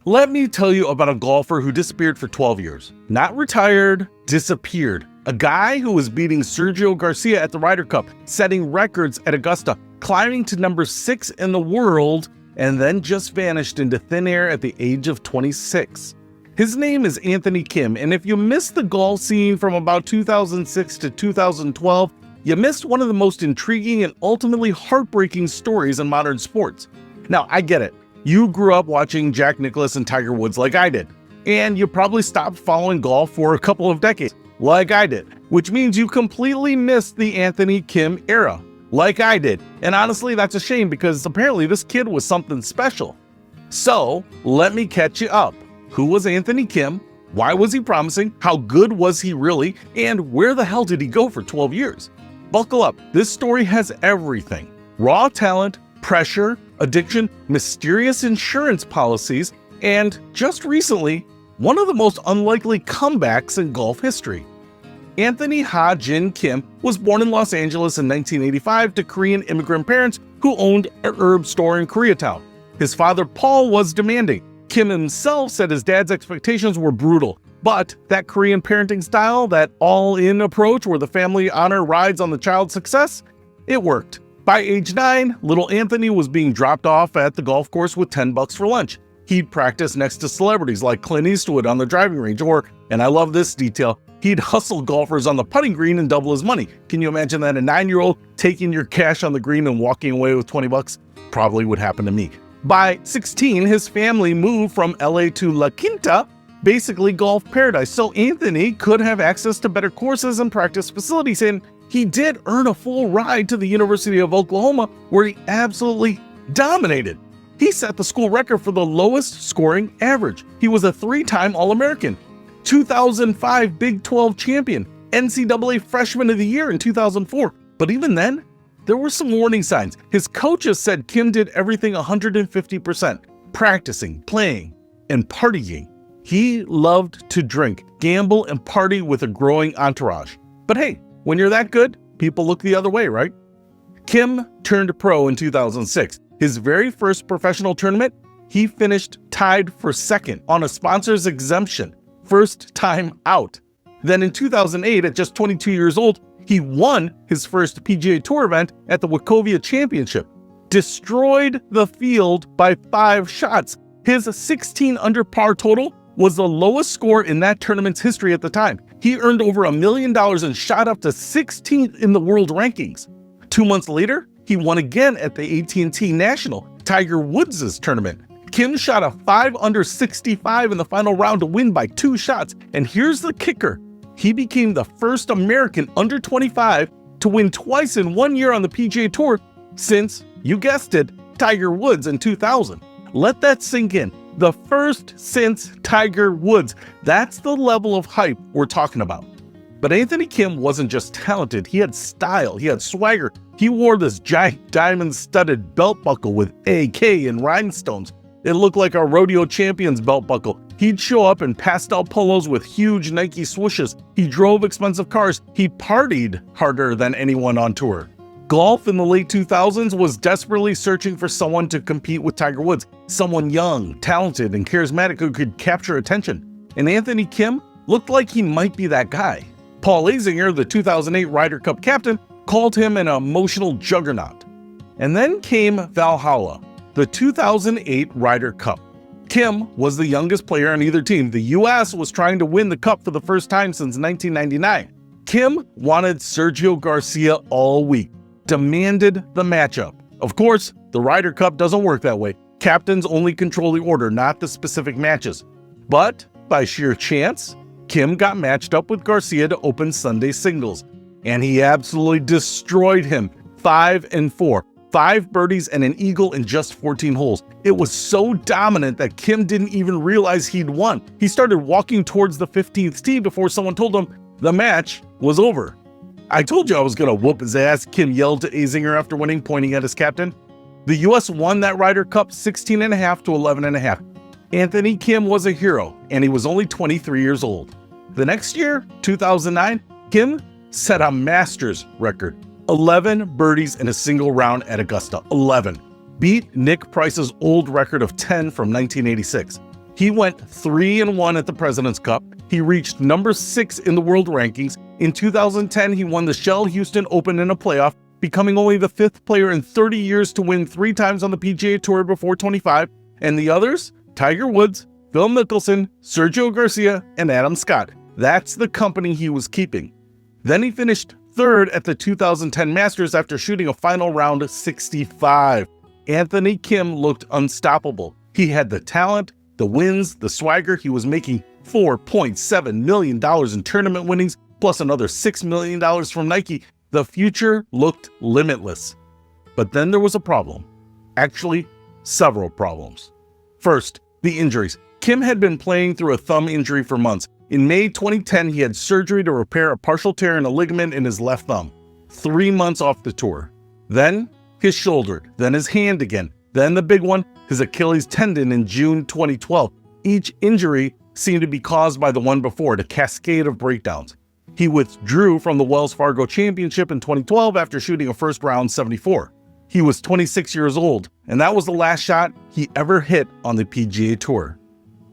Let me tell you about a golfer who disappeared for 12 years. Not retired, disappeared. A guy who was beating Sergio Garcia at the Ryder Cup, setting records at Augusta, climbing to number 6 in the world, and then just vanished into thin air at the age of 26. His name is Anthony Kim, and if you missed the golf scene from about 2006 to 2012, you missed one of the most intriguing and ultimately heartbreaking stories in modern sports. Now, I get it. You grew up watching Jack Nicklaus and Tiger Woods like I did, and you probably stopped following golf for a couple of decades, like I did, which means you completely missed the Anthony Kim era, like I did. And honestly, that's a shame because apparently this kid was something special. So, let me catch you up. Who was Anthony Kim? Why was he promising? How good was he really? And where the hell did he go for 12 years? Buckle up, this story has everything. Raw talent, pressure, addiction, mysterious insurance policies, and just recently, one of the most unlikely comebacks in golf history. Anthony Ha-Jin Kim was born in Los Angeles in 1985 to Korean immigrant parents who owned an herb store in Koreatown. His father, Paul, was demanding. Kim himself said his dad's expectations were brutal, but that Korean parenting style, that all-in approach where the family honor rides on the child's success, it worked. By age 9, little Anthony was being dropped off at the golf course with $10 for lunch. He'd practice next to celebrities like Clint Eastwood on the driving range, or, and I love this detail, he'd hustle golfers on the putting green and double his money. Can you imagine that? A 9-year-old taking your cash on the green and walking away with $20? Probably would happen to me. By 16, his family moved from LA to La Quinta, basically golf paradise, so Anthony could have access to better courses and practice facilities, and he did earn a full ride to the University of Oklahoma, where he absolutely dominated. He set the school record for the lowest scoring average. He was a 3-time All-American, 2005 Big 12 champion, NCAA Freshman of the Year in 2004. But even then, there were some warning signs. His coaches said Kim did everything 150%, practicing, playing, and partying. He loved to drink, gamble, and party with a growing entourage. But hey, when you're that good, people look the other way, right? Kim turned pro in 2006. His very first professional tournament, he finished tied for second on a sponsor's exemption, first time out. Then in 2008, at just 22 years old, he won his first PGA Tour event at the Wachovia Championship, destroyed the field by 5 shots. His 16 under par total was the lowest score in that tournament's history at the time. He earned over $1 million and shot up to 16th in the world rankings. 2 months later, he won again at the AT&T National, Tiger Woods' tournament. Kim shot a 5 under 65 in the final round to win by 2 shots. And here's the kicker. He became the first American under 25 to win twice in 1 year on the PGA Tour since, you guessed it, Tiger Woods in 2000. Let that sink in. The first since Tiger Woods. That's the level of hype we're talking about. But Anthony Kim wasn't just talented, he had style, he had swagger. He wore this giant diamond-studded belt buckle with AK and rhinestones. It looked like a rodeo champion's belt buckle. He'd show up in pastel polos with huge Nike swooshes. He drove expensive cars. He partied harder than anyone on tour. Golf in the late 2000s was desperately searching for someone to compete with Tiger Woods, someone young, talented, and charismatic who could capture attention. And Anthony Kim looked like he might be that guy. Paul Azinger, the 2008 Ryder Cup captain, called him an emotional juggernaut. And then came Valhalla, the 2008 Ryder Cup. Kim was the youngest player on either team. The US was trying to win the cup for the first time since 1999. Kim wanted Sergio Garcia all week, demanded the matchup. Of course, the Ryder Cup doesn't work that way. Captains only control the order, not the specific matches. But by sheer chance, Kim got matched up with Garcia to open Sunday singles, and he absolutely destroyed him, 5-4. 5 birdies and an eagle in just 14 holes. It was so dominant that Kim didn't even realize he'd won. He started walking towards the 15th tee before someone told him the match was over. "I told you I was gonna whoop his ass," Kim yelled to Azinger after winning, pointing at his captain. The US won that Ryder Cup 16.5 to 11.5. Anthony Kim was a hero, and he was only 23 years old. The next year, 2009, Kim set a Masters record. 11 birdies in a single round at Augusta. 11. Beat Nick Price's old record of 10 from 1986. He went 3-1 at the President's Cup. He reached number 6 in the world rankings. In 2010, he won the Shell Houston Open in a playoff, becoming only the 5th player in 30 years to win 3 times on the PGA Tour before 25. And the others? Tiger Woods, Phil Mickelson, Sergio Garcia, and Adam Scott. That's the company he was keeping. Then he finished 3rd at the 2010 Masters after shooting a final round 65. Anthony Kim looked unstoppable. He had the talent, the wins, the swagger. He was making $4.7 million in tournament winnings, plus another $6 million from Nike. The future looked limitless. But then there was a problem. Actually, several problems. First, the injuries. Kim had been playing through a thumb injury for months. In May 2010, he had surgery to repair a partial tear in a ligament in his left thumb. 3 months off the tour. Then his shoulder, then his hand again, then the big one, his Achilles tendon in June 2012. Each injury seemed to be caused by the one before, a cascade of breakdowns. He withdrew from the Wells Fargo Championship in 2012 after shooting a first round 74. He was 26 years old, and that was the last shot he ever hit on the PGA Tour.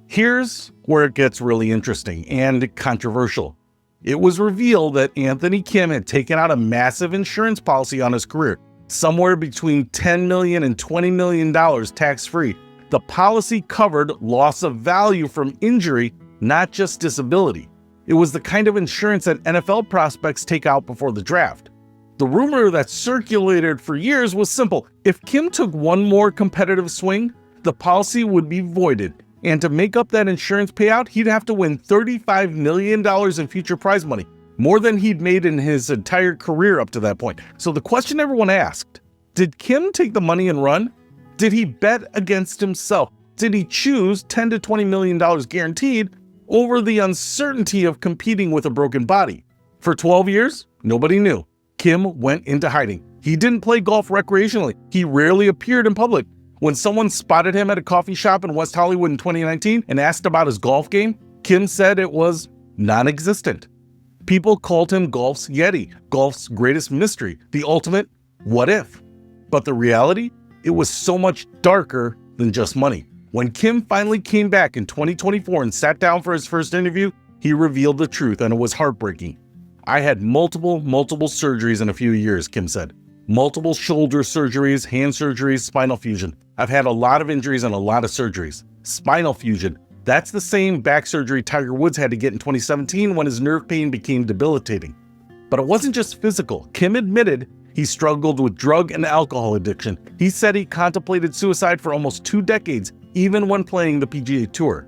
Here's where it gets really interesting and controversial. It was revealed that Anthony Kim had taken out a massive insurance policy on his career, somewhere between $10 million and $20 million tax-free. The policy covered loss of value from injury, not just disability. It was the kind of insurance that NFL prospects take out before the draft. The rumor that circulated for years was simple. If Kim took one more competitive swing, the policy would be voided. And to make up that insurance payout, he'd have to win $35 million in future prize money, more than he'd made in his entire career up to that point. So the question everyone asked, did Kim take the money and run? Did he bet against himself? Did he choose $10 to $20 million guaranteed over the uncertainty of competing with a broken body? For 12 years, nobody knew. Kim went into hiding. He didn't play golf recreationally. He rarely appeared in public. When someone spotted him at a coffee shop in West Hollywood in 2019 and asked about his golf game, Kim said it was non-existent. People called him golf's Yeti, golf's greatest mystery, the ultimate what if. But the reality? It was so much darker than just money. When Kim finally came back in 2024 and sat down for his first interview, he revealed the truth, and it was heartbreaking. I had multiple surgeries in a few years, Kim said. Multiple shoulder surgeries, hand surgeries, spinal fusion. I've had a lot of injuries and a lot of surgeries. Spinal fusion, that's the same back surgery Tiger Woods had to get in 2017 when his nerve pain became debilitating. But it wasn't just physical. Kim admitted he struggled with drug and alcohol addiction. He said he contemplated suicide for almost 2 decades, even when playing the PGA Tour.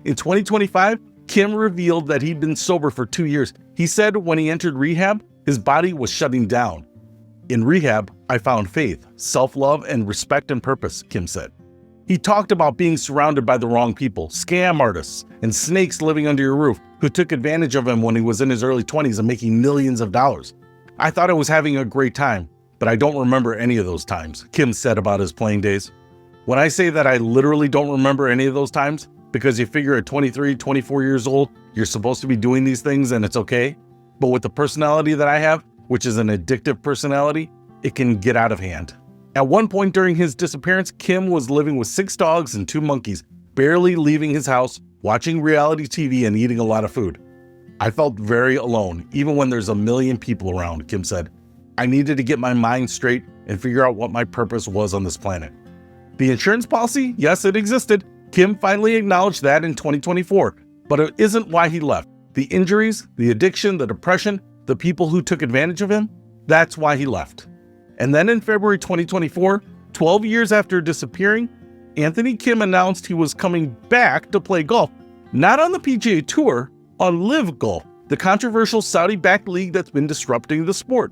In 2025, Kim revealed that he'd been sober for 2 years. He said when he entered rehab, his body was shutting down. In rehab, I found faith, self-love, and respect and purpose, Kim said. He talked about being surrounded by the wrong people, scam artists, and snakes living under your roof who took advantage of him when he was in his early 20s and making millions of dollars. I thought I was having a great time, but I don't remember any of those times, Kim said about his playing days. When I say that I literally don't remember any of those times, because you figure at 23, 24 years old, you're supposed to be doing these things and it's okay. But with the personality that I have, which is an addictive personality, it can get out of hand. At one point during his disappearance, Kim was living with 6 dogs and 2 monkeys, barely leaving his house, watching reality TV and eating a lot of food. I felt very alone, even when there's a million people around, Kim said. I needed to get my mind straight and figure out what my purpose was on this planet. The insurance policy, yes, it existed. Kim finally acknowledged that in 2024, but it isn't why he left. The injuries, the addiction, the depression, the people who took advantage of him, that's why he left. And then in February 2024, 12 years after disappearing, Anthony Kim announced he was coming back to play golf, not on the PGA Tour, on LIV Golf, the controversial Saudi-backed league that's been disrupting the sport.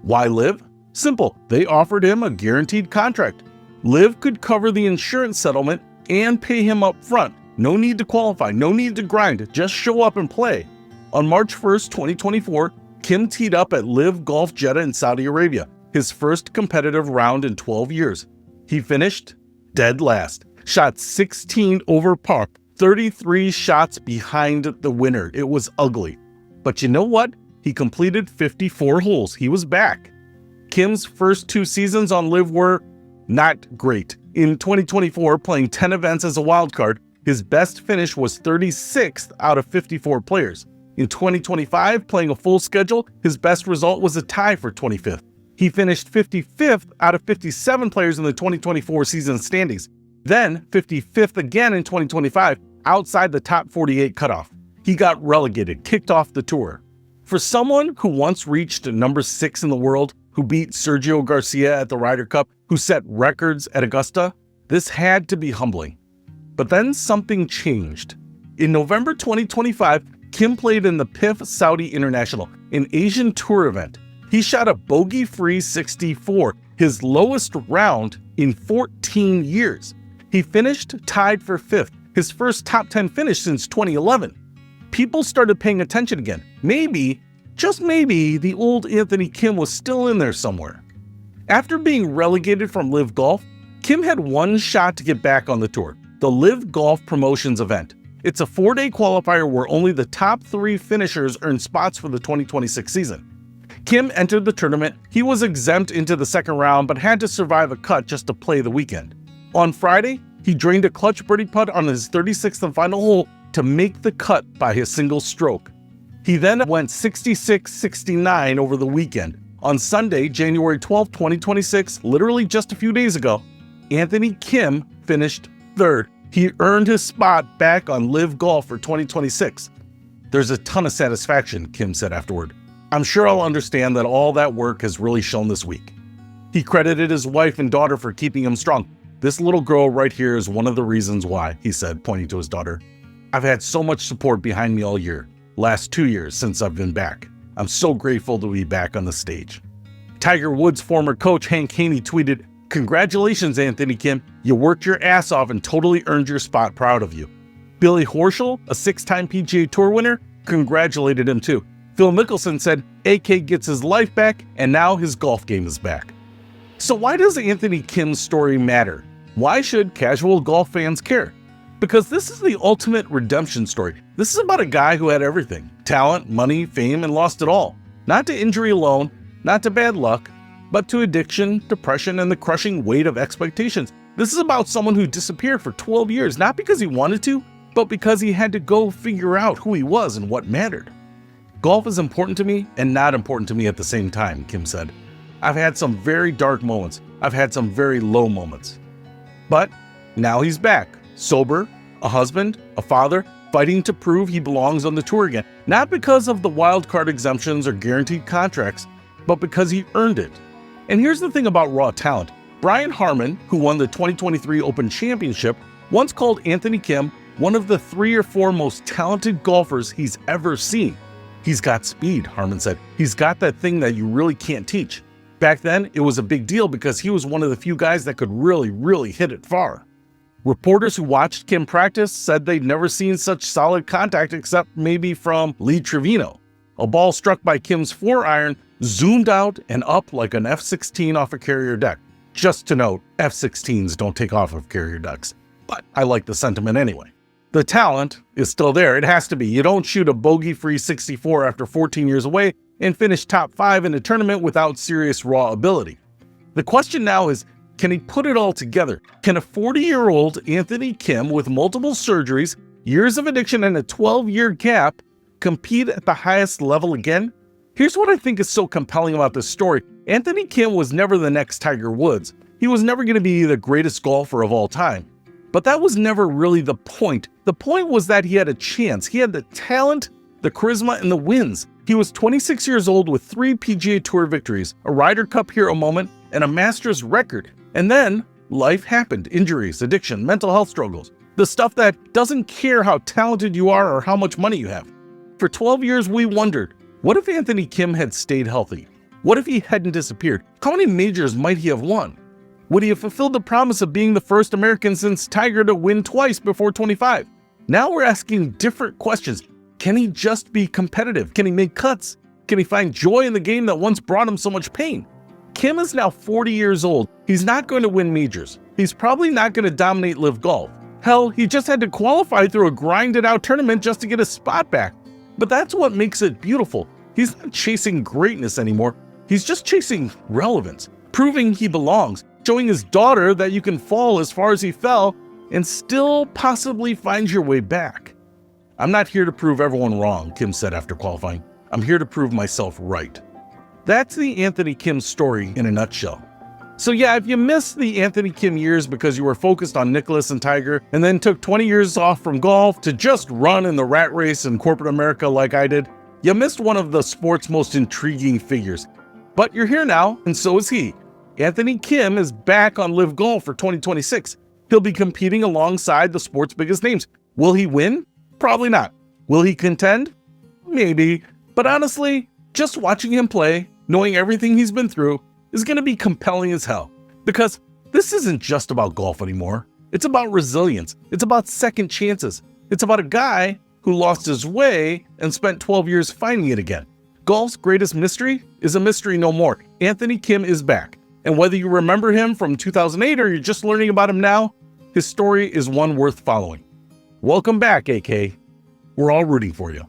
Why LIV? Simple, they offered him a guaranteed contract. LIV could cover the insurance settlement and pay him up front. No need to qualify, no need to grind, just show up and play. On March 1st, 2024, Kim teed up at LIV Golf Jeddah in Saudi Arabia, his first competitive round in 12 years. He finished dead last, shot 16 over par, 33 shots behind the winner. It was ugly. But you know what? He completed 54 holes. He was back. Kim's first 2 seasons on LIV were not great. In 2024, playing 10 events as a wild card, His best finish was 36th out of 54 players. In 2025, playing a full schedule, his best result was a tie for 25th. He finished 55th out of 57 players in the 2024 season standings, then 55th again in 2025, outside the top 48 cutoff. He got relegated, kicked off the tour. For someone who once reached number 6 in the world, who beat Sergio Garcia at the Ryder Cup, who set records at Augusta, this had to be humbling. But then something changed. In November 2025, Kim played in the PIF Saudi International, an Asian tour event. He shot a bogey-free 64, his lowest round in 14 years. He finished tied for 5th, his first top 10 finish since 2011. People started paying attention again. Maybe, just maybe, the old Anthony Kim was still in there somewhere. After being relegated from LIV Golf, Kim had one shot to get back on the tour, the LIV Golf Promotions event. It's a 4-day qualifier where only the top 3 finishers earn spots for the 2026 season. Kim entered the tournament. He was exempt into the second round but had to survive a cut just to play the weekend. On Friday, he drained a clutch birdie putt on his 36th and final hole to make the cut by his single stroke. He then went 66-69 over the weekend. On Sunday, January 12, 2026, literally just a few days ago, Anthony Kim finished 3rd. He earned his spot back on LIV Golf for 2026. There's a ton of satisfaction, Kim said afterward. I'm sure I'll understand that all that work has really shown this week. He credited his wife and daughter for keeping him strong. This little girl right here is one of the reasons why, he said, pointing to his daughter. I've had so much support behind me all year, last 2 years since I've been back. I'm so grateful to be back on the stage. Tiger Woods' former coach Hank Haney tweeted, "Congratulations, Anthony Kim. You worked your ass off and totally earned your spot. Proud of you." Billy Horschel, a 6-time PGA Tour winner, congratulated him too. Phil Mickelson said AK gets his life back and now his golf game is back. So why does Anthony Kim's story matter? Why should casual golf fans care? Because this is the ultimate redemption story. This is about a guy who had everything: talent, money, fame, and lost it all. Not to injury alone, not to bad luck, but to addiction, depression, and the crushing weight of expectations. This is about someone who disappeared for 12 years, not because he wanted to, but because he had to go figure out who he was and what mattered. Golf is important to me and not important to me at the same time, Kim said. I've had some very dark moments. I've had some very low moments. But now he's back, sober, a husband, a father, fighting to prove he belongs on the tour again, not because of the wild card exemptions or guaranteed contracts, but because he earned it. And here's the thing about raw talent. Brian Harman, who won the 2023 Open Championship, once called Anthony Kim one of the 3 or 4 most talented golfers he's ever seen. He's got speed, Harman said. He's got that thing that you really can't teach. Back then, it was a big deal because he was one of the few guys that could really hit it far. Reporters who watched Kim practice said they'd never seen such solid contact except maybe from Lee Trevino. A ball struck by Kim's 4-iron zoomed out and up like an F-16 off a carrier deck. Just to note, F-16s don't take off of carrier decks, but I like the sentiment anyway. The talent is still there. It has to be. You don't shoot a bogey-free 64 after 14 years away and finish top 5 in a tournament without serious raw ability. The question now is, can he put it all together? Can a 40-year-old Anthony Kim with multiple surgeries, years of addiction, and a 12-year gap compete at the highest level again? Here's what I think is so compelling about this story. Anthony Kim was never the next Tiger Woods. He was never going to be the greatest golfer of all time. But that was never really the point. The point was that he had a chance. He had the talent, the charisma, and the wins. He was 26 years old with 3 PGA Tour victories, a Ryder Cup hero moment, and a Masters record. And then life happened. Injuries, addiction, mental health struggles. The stuff that doesn't care how talented you are or how much money you have. For 12 years, we wondered, what if Anthony Kim had stayed healthy? What if he hadn't disappeared? How many majors might he have won? Would he have fulfilled the promise of being the first American since Tiger to win twice before 25? Now we're asking different questions. Can he just be competitive? Can he make cuts? Can he find joy in the game that once brought him so much pain? Kim is now 40 years old. He's not going to win majors. He's probably not going to dominate LIV Golf. Hell, he just had to qualify through a grinded-out tournament just to get his spot back. But that's what makes it beautiful. He's not chasing greatness anymore. He's just chasing relevance, proving he belongs, showing his daughter that you can fall as far as he fell and still possibly find your way back. "I'm not here to prove everyone wrong," Kim said after qualifying. "I'm here to prove myself right." That's the Anthony Kim story in a nutshell. So yeah, if you missed the Anthony Kim years because you were focused on Nicklaus and Tiger and then took 20 years off from golf to just run in the rat race in corporate America like I did, you missed one of the sport's most intriguing figures. But you're here now, and so is he. Anthony Kim is back on LIV Golf for 2026. He'll be competing alongside the sport's biggest names. Will he win? Probably not. Will he contend? Maybe. But honestly, just watching him play, knowing everything he's been through, is going to be compelling as hell. Because this isn't just about golf anymore. It's about resilience. It's about second chances. It's about a guy who lost his way and spent 12 years finding it again. Golf's greatest mystery is a mystery no more. Anthony Kim is back. And whether you remember him from 2008 or you're just learning about him now, his story is one worth following. Welcome back, AK. We're all rooting for you.